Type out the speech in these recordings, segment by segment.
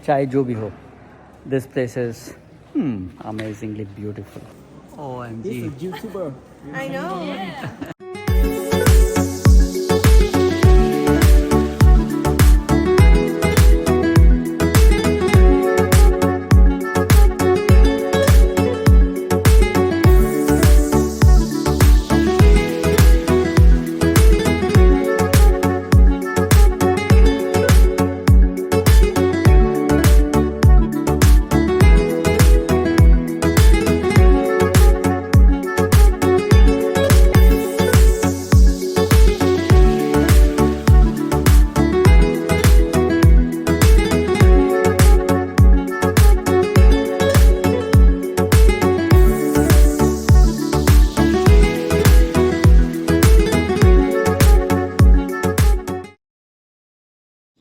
चाहे जो भी हो, this place is amazingly beautiful. OMG, YouTuber. I know.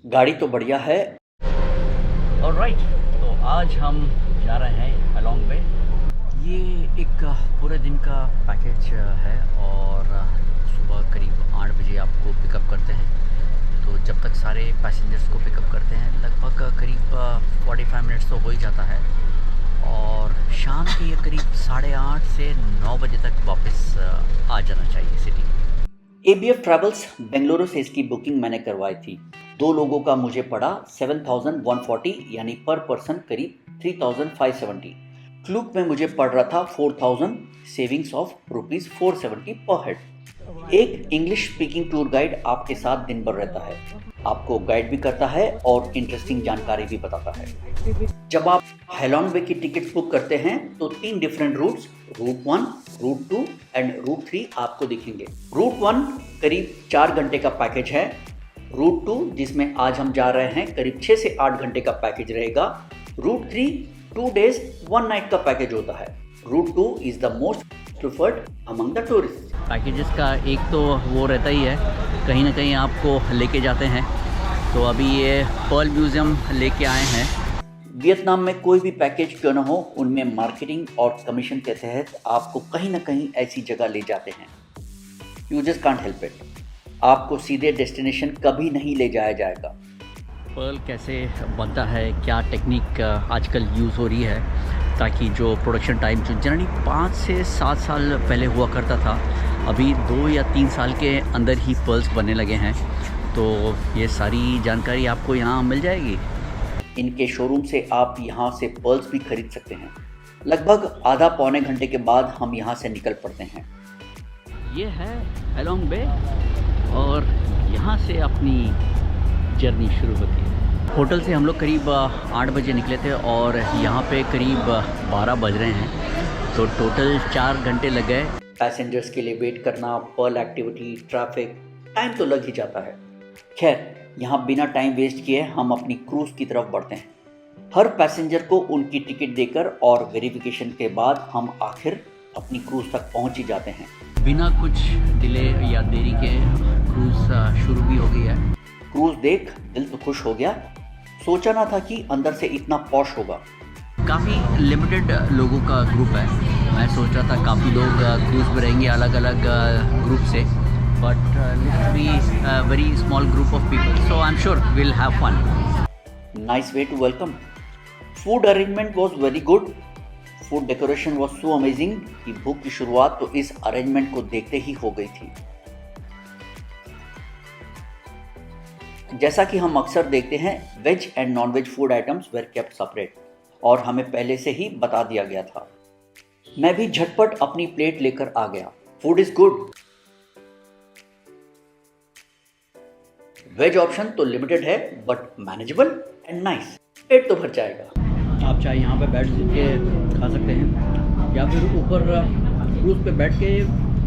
गाड़ी तो बढ़िया है। ऑलराइट, तो आज हम जा रहे हैं अलोंग वे। ये एक पूरे दिन का पैकेज है और सुबह करीब 8 बजे आपको पिकअप करते हैं। तो जब तक सारे पैसेंजर्स को पिकअप करते हैं लगभग करीब 45 मिनट्स तो हो ही जाता है और शाम के करीब 8:30 से 9 बजे तक वापस आ जाना चाहिए सिटी। ABF ट्रैवल्स बेंगलुरु से इसकी बुकिंग मैंने करवाई थी। 2 लोगों का मुझे पड़ा 7,140 यानी पर पर्सन करीब 3,570। क्लूक में मुझे पड़ रहा था 4,000 सेविंग्स ऑफ ₹470 पर हेड। एक इंग्लिश स्पीकिंग टूर गाइड आपके साथ दिन भर रहता है, आपको गाइड भी करता है और इंटरेस्टिंग जानकारी भी बताता है। जब आप हेलॉन्ग वे की टिकट बुक करते हैं तो 3 different routes route 1, route 2 and route 3 आपको दिखेंगे। रूट 1 करीब 4 घंटे का पैकेज है। रूट 2 जिसमें आज हम जा रहे हैं करीब 6 से 8 घंटे का पैकेज रहेगा। रूट 3 2 days 1 night का पैकेज होता है। Route 2 is the most preferred among the tourist. Packages का एक तो वो रहता ही है, कहीं ना कहीं आपको लेके जाते हैं। तो अभी ये पर्ल म्यूज़ियम लेके आए हैं। वियतनाम में कोई भी पैकेज क्यों ना हो, उनमें मार्केटिंग और कमीशन के तहत आपको कहीं ना कहीं ऐसी जगह ले जाते हैं। You just can't help it. आपको सीधे डेस्टिनेशन कभी नहीं ले जाया जाएगा। पर्ल कैसे बनता है, क्या टेक्निक आजकल यूज़ हो रही है, ताकि जो प्रोडक्शन टाइम जो जनरली 5 से 7 साल पहले हुआ करता था, अभी 2 या 3 साल के अंदर ही पर्ल्स बनने लगे हैं। तो ये सारी जानकारी आपको यहाँ मिल जाएगी। इनके शोरूम से आप यहाँ से पर्ल्स भी खरीद सकते हैं। लगभग आधा पौने घंटे के बाद हम यहाँ से निकल पड़ते हैं। ये है अलोंग वे और यहाँ से अपनी जर्नी शुरू होती है। होटल से हम लोग करीब 8 बजे निकले थे और यहाँ पे करीब 12 बज रहे हैं, तो टोटल 4 घंटे लग गए। पैसेंजर्स के लिए वेट करना, पर्ल एक्टिविटी, ट्रैफिक, टाइम तो लग ही जाता है। खैर, यहाँ बिना टाइम वेस्ट किए हम अपनी क्रूज़ की तरफ बढ़ते हैं। हर पैसेंजर को उनकी टिकट देकर और वेरिफिकेशन के बाद हम आखिर अपनी क्रूज़ तक पहुँच ही जाते हैं। बिना कुछ डिले या देरी के क्रूज़ शुरू भी हो गई है। क्रूज़ देख दिल तो खुश हो गया। सोचा ना था कि अंदर से इतना पॉश होगा। काफ़ी लिमिटेड लोगों का ग्रुप है। मैं सोच रहा था काफ़ी लोग क्रूज़ में रहेंगे अलग अलग ग्रुप से, but literally a very small group of people, so I'm sure we'll have fun. Nice way to welcome. Food arrangement was very good. Food decoration was so amazing कि भूख की शुरुआत तो इस अरेंजमेंट को देखते ही हो गई थी। जैसा कि हम अक्सर देखते हैं, veg and non veg food items were kept separate और हमें पहले से ही बता दिया गया था। मैं भी झटपट अपनी प्लेट लेकर आ गया। Food is good. Veg option तो लिमिटेड है बट मैनेजेबल एंड नाइस। पेट तो भर जाएगा। आप चाहे यहाँ पे बैठ के खा सकते हैं या फिर ऊपर क्रूज़ पे बैठ के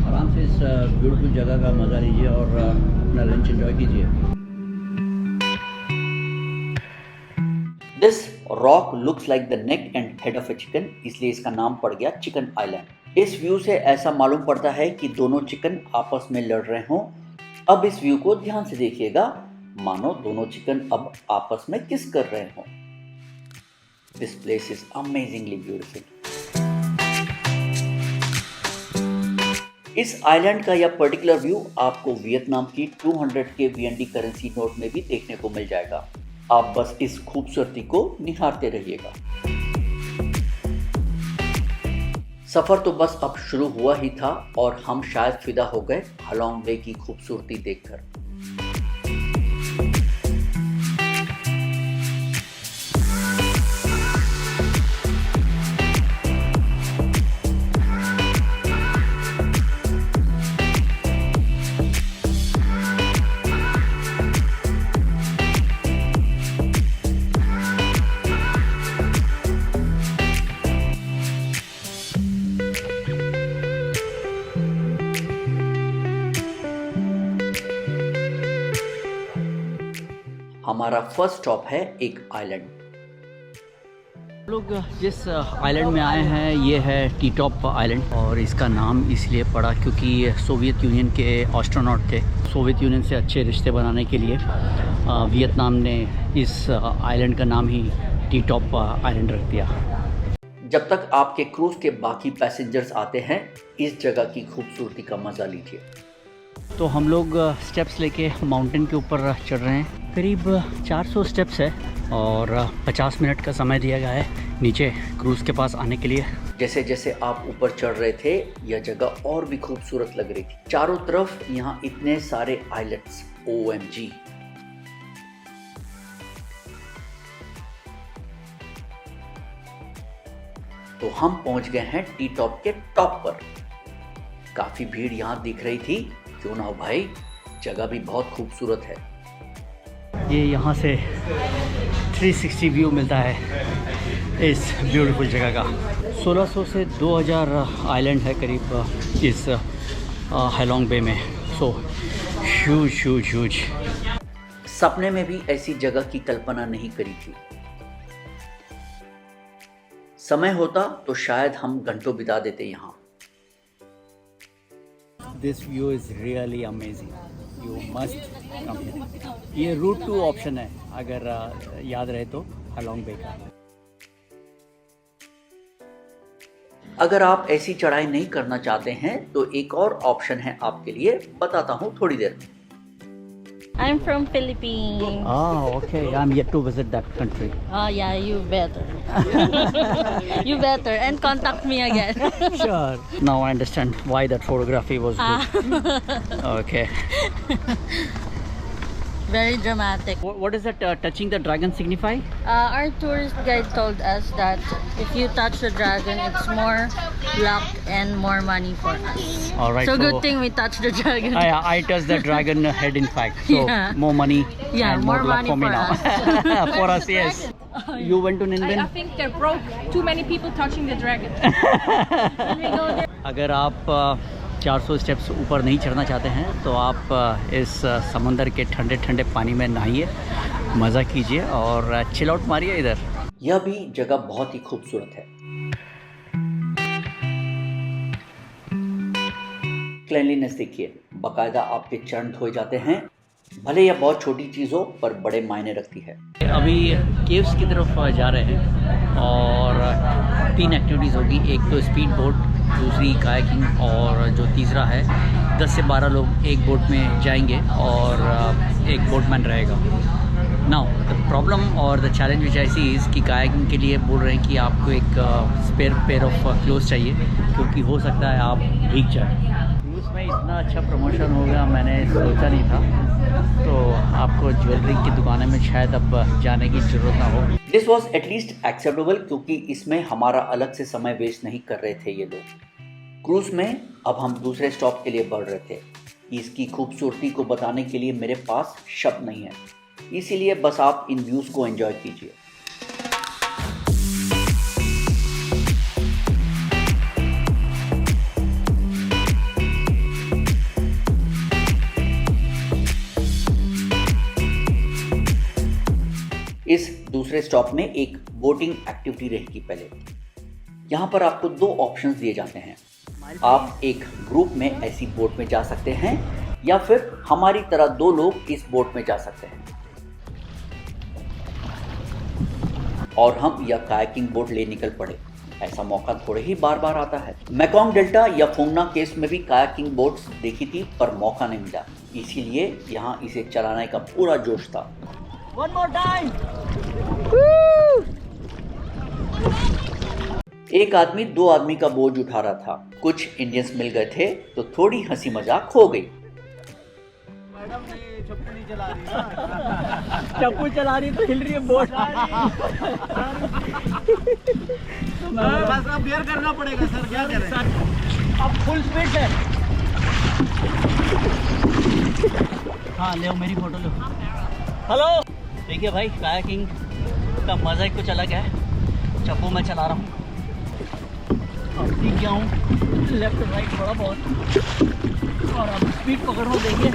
आराम से इस ब्यूटीफुल जगह का मज़ा लीजिए और अपना लंच एंजॉय कीजिए। This rock looks like the neck and head of A chicken, इसलिए इसका नाम पड़ गया चिकन आइलैंड। इस व्यू से ऐसा मालूम पड़ता है कि दोनों चिकन आपस में लड़ रहे हों। अब इस व्यू को ध्यान से देखिएगा, मानो दोनों चिकन अब आपस में किस कर रहे हों। This place is amazingly beautiful. इस आइलैंड का यह पर्टिकुलर व्यू आपको वियतनाम की 200 के VND करेंसी नोट में भी देखने को मिल जाएगा। आप बस इस खूबसूरती को निहारते रहिएगा। सफर तो बस अब शुरू हुआ ही था और हम शायद फिदा हो गए हलोंग बे की खूबसूरती देखकर। हमारा फर्स्ट स्टॉप है एक आइलैंड। लोग जिस आइलैंड में आए हैं ये है टी टॉप आइलैंड, और इसका नाम इसलिए पड़ा क्योंकि सोवियत यूनियन के एस्ट्रोनॉट थे। सोवियत यूनियन से अच्छे रिश्ते बनाने के लिए वियतनाम ने इस आइलैंड का नाम ही टी टॉप आइलैंड रख दिया। जब तक आपके क्रूज के बाकी पैसेंजर्स आते हैं, इस जगह की खूबसूरती का मज़ा लीजिए। तो हम लोग स्टेप्स लेके माउंटेन के ऊपर चढ़ रहे हैं। करीब 400 स्टेप्स है और 50 मिनट का समय दिया गया है नीचे क्रूज़ के पास आने के लिए। जैसे जैसे आप ऊपर चढ़ रहे थे यह जगह और भी खूबसूरत लग रही थी। चारों तरफ यहाँ इतने सारे आइलैंड्स, OMG। तो हम पहुंच गए हैं टी टॉप के टॉप पर। काफी भीड़ यहाँ दिख रही थी, क्यों ना हो भाई, जगह भी बहुत खूबसूरत है। ये यहाँ से 360 व्यू मिलता है इस ब्यूटीफुल जगह का। 1600 से 2000 आइलैंड है करीब इस हैलोंग बे में। So huge. सपने में भी ऐसी जगह की कल्पना नहीं करी थी। समय होता तो शायद हम घंटों बिता देते यहाँ। This view is really amazing, you must come here. ये रूट 2 ऑप्शन है अगर याद रहे तो हैलोंग बे का। अगर आप ऐसी चढ़ाई नहीं करना चाहते हैं तो एक और ऑप्शन है आपके लिए, बताता हूँ थोड़ी देर में। I'm from Philippines. Oh, okay. I'm yet to visit that country. Oh yeah, you better. You better and contact me again. Sure. Now I understand why that photography was good. Okay. Very dramatic. What does that touching the dragon signify? Our tourist guide told us that if you touch the dragon, it's more luck and more money for us. All right. So good thing we touched the dragon. I touched the dragon head, in fact. So Yeah. more money. Yeah, and more luck money for me for now. For us, yes. You went to I Ninbin? think they're broke. Too many people touching the dragon. When we go there, अगर आप 400 steps ऊपर नहीं चढ़ना चाहते हैं तो आप इस समंदर के ठंडे ठंडे पानी में नहाइए, मज़ा कीजिए और चिल आउट मारिए इधर। यह भी जगह बहुत ही खूबसूरत है। क्लीनलीनेस देखिए, बाकायदा आपके चरण धोए जाते हैं। भले यह बहुत छोटी चीज़ हो पर बड़े मायने रखती है। अभी केव्स की तरफ जा रहे हैं और 3 एक्टिविटीज़ होगी। एक तो स्पीड बोट, दूसरी कायाकिंग और जो तीसरा है 10 से 12 लोग एक बोट में जाएंगे और एक बोटमैन रहेगा। नाउ द प्रॉब्लम और the challenge which I see is कि कायाकिंग के लिए बोल रहे हैं कि आपको एक स्पेयर पेयर ऑफ क्लोथ्स चाहिए क्योंकि हो सकता है आप भीग जाए। उसमें इतना अच्छा प्रमोशन हो गया, मैंने सोचा नहीं था। तो आपको ज्वेलरी की दुकान में शायद अब जाने की ज़रूरत ना हो। दिस वॉज एटलीस्ट एक्सेप्टेबल क्योंकि इसमें हमारा अलग से समय वेस्ट नहीं कर रहे थे ये लोग। क्रूज़ में अब हम दूसरे स्टॉप के लिए बढ़ रहे थे। इसकी खूबसूरती को बताने के लिए मेरे पास शब्द नहीं है, इसीलिए बस आप इन व्यूज़ को एंजॉय कीजिए। इस दूसरे स्टॉप में एक बोटिंग एक्टिविटी रहेगी। पहले यहाँ पर आपको 2 ऑप्शंस दिए जाते हैं। आप एक ग्रुप में ऐसी बोट में जा सकते हैं या फिर हमारी तरह 2 लोग इस बोट में जा सकते हैं और हम यह कायाकिंग बोट ले निकल पड़े। ऐसा मौका थोड़े ही बार बार आता है। मेकोंग डेल्टा या फोंगना केव्स में भी कायाकिंग बोट्स देखी थी पर मौका नहीं मिला, इसीलिए यहाँ इसे चलाने का पूरा जोश था। One more time. एक आदमी 2 आदमी का बोझ उठा रहा था। कुछ इंडियंस मिल गए थे तो थोड़ी हंसी मजाक हो गई। मैडम नहीं चप्पू नहीं चला रही ना। चप्पू चला रही तो हिल रही है बोझ। बस अब बेयर करना पड़ेगा सर, क्या करें। अब फुल स्पीड से। हाँ ले मेरी फोटो लो। हेलो। देखिए भाई, कायाकिंग का मज़ा ही कुछ अलग है। चप्पू मैं चला रहा हूँ, अब सीख गया हूँ लेफ्ट राइट थोड़ा बहुत, और अब स्पीड पकड़ रहा हूँ। देखिए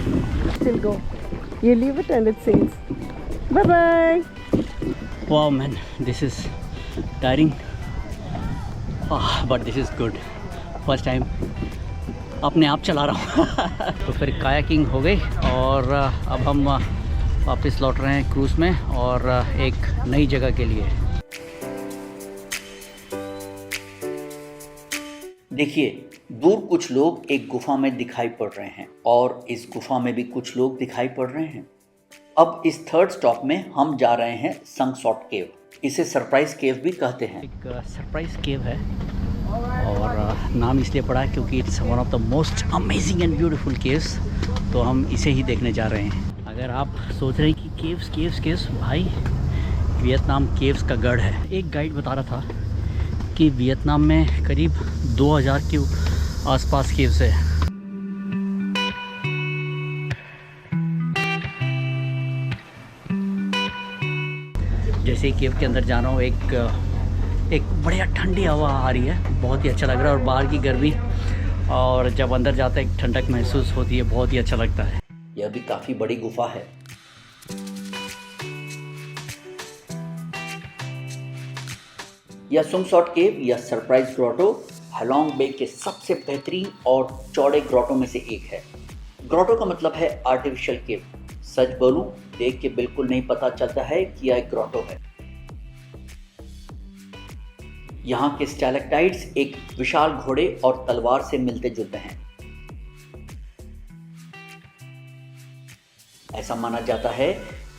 Still go. You leave it and it sinks. Bye bye. Wow man, this is tiring but this is good. First time अपने आप चला रहा हूँ। तो फिर कायाकिंग हो गई और अब हम वापस लौट रहे हैं क्रूज़ में और एक नई जगह के लिए। देखिए दूर कुछ लोग एक गुफा में दिखाई पड़ रहे हैं और इस गुफा में भी कुछ लोग दिखाई पड़ रहे हैं। अब इस थर्ड स्टॉप में हम जा रहे हैं संगसॉट केव। इसे सरप्राइज केव भी कहते हैं। एक सरप्राइज केव है और नाम इसलिए पड़ा है क्योंकि it's one of the most amazing and beautiful caves. तो हम इसे ही देखने जा रहे हैं। अगर आप सोच रहे हैं कि केव्स केव्स केव्स, भाई वियतनाम केव्स का गढ़ है। एक गाइड बता रहा था कि वियतनाम में करीब 2000 के आसपास केव्स है। जैसे ही केव के अंदर जा रहा हूँ, एक बढ़िया ठंडी हवा आ रही है, बहुत ही अच्छा लग रहा है। और बाहर की गर्मी और जब अंदर जाता है एक ठंडक महसूस होती है, बहुत ही अच्छा लगता है। यह भी काफ़ी बड़ी गुफा है। यह संगसॉट केव या सरप्राइज ग्रोटो हैलोंग बे के सबसे बेहतरीन और चौड़े ग्रोटो में से एक है। ग्रोटो का मतलब है आर्टिफिशियल केव। सच बोलूं, देख के बिल्कुल नहीं पता चलता है कि यह एक ग्रोटो है। यहाँ के स्टैलेक्टाइट्स एक विशाल घोड़े और तलवार से मिलते जुलते हैं। ऐसा माना जाता है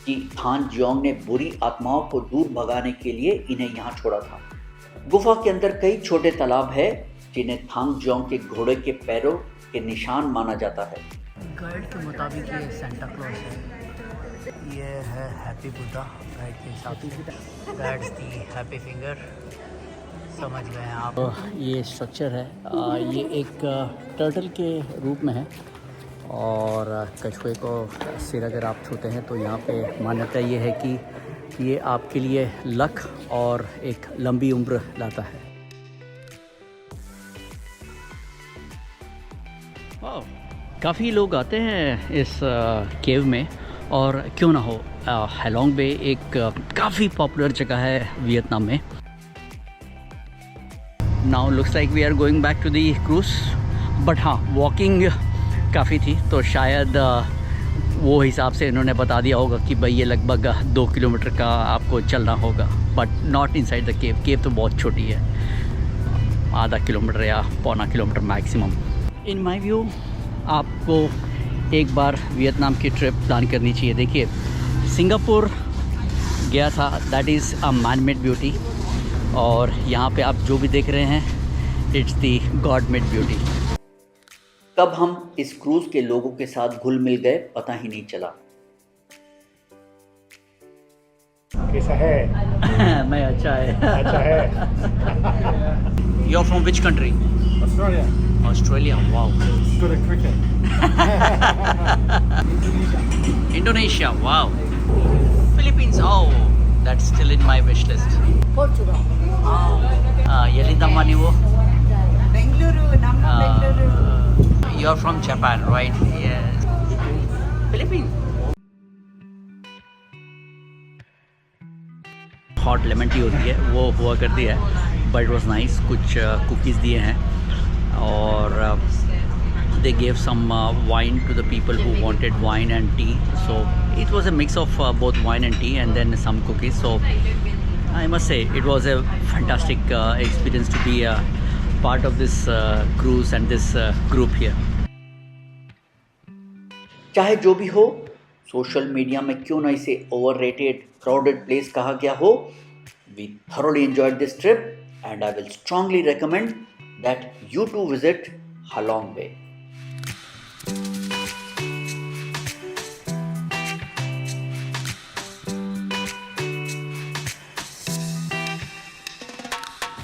कि थान जियोंग ने बुरी आत्माओं को दूर भगाने के लिए इन्हें यहाँ छोड़ा था। गुफा के अंदर कई छोटे तालाब है जिन्हें थांग जियोंग के घोड़े के पैरों के निशान माना जाता है। गाइड के मुताबिक ये सेंटा क्लॉज है। ये है हैप्पी बुद्धा गाइड के हिसाब से। दैट्स दी हैप्पी फिंगर, समझ गए हैं आप। ये स्ट्रक्चर है, ये एक टर्टल के रूप में है और कछुए को सिर अगर आप छूते हैं तो यहाँ पे मान्यता ये है कि ये आपके लिए लक और एक लंबी उम्र लाता है। काफ़ी लोग आते हैं इस केव में, और क्यों ना हो, हैलोंग बे एक काफ़ी पॉपुलर जगह है वियतनाम में। Now looks like we are going back to the cruise, but हाँ वॉकिंग काफ़ी थी तो शायद वो हिसाब से इन्होंने बता दिया होगा कि भाई ये लगभग 2 किलोमीटर का आपको चलना होगा, but not inside the cave. Cave तो बहुत छोटी है, आधा किलोमीटर या पौना kilometre maximum. In my view आपको एक बार वियतनाम की ट्रिप प्लान करनी चाहिए। देखिए सिंगापुर गया था, that is a man made beauty, और यहाँ पे आप जो भी देख रहे हैं it's the god made beauty. कब हम इस क्रूज के लोगों के साथ घुल मिल गए पता ही नहीं चला। कैसा है? मैं अच्छा है। अच्छा है। You're from which country? Australia. Australia, wow. Good at cricket. Indonesia, wow. Philippines, oh, that's still in my wish list. Portugal. Yelindamma nivu? Bengaluru, Namma Bengaluru. You're from Japan, right? Yes. Philippines. Hot lemon tea होती है वो हुआ करती है, but it was nice. कुछ cookies दिए हैं और they gave some wine to the people who wanted wine and tea, so it was a mix of both wine and tea and then some cookies. So I must say it was a fantastic experience to be part of this cruise and this group here. चाहे जो भी हो, social media में क्यों ना इसे overrated crowded place कहा गया हो, we thoroughly enjoyed this trip and I will strongly recommend that you too visit Halong Bay.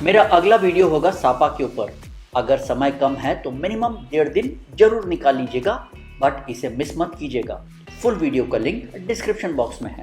मेरा अगला वीडियो होगा सापा के ऊपर। अगर समय कम है तो मिनिमम 1.5 दिन जरूर निकाल लीजिएगा, बट इसे मिस मत कीजिएगा। फुल वीडियो का लिंक डिस्क्रिप्शन बॉक्स में है।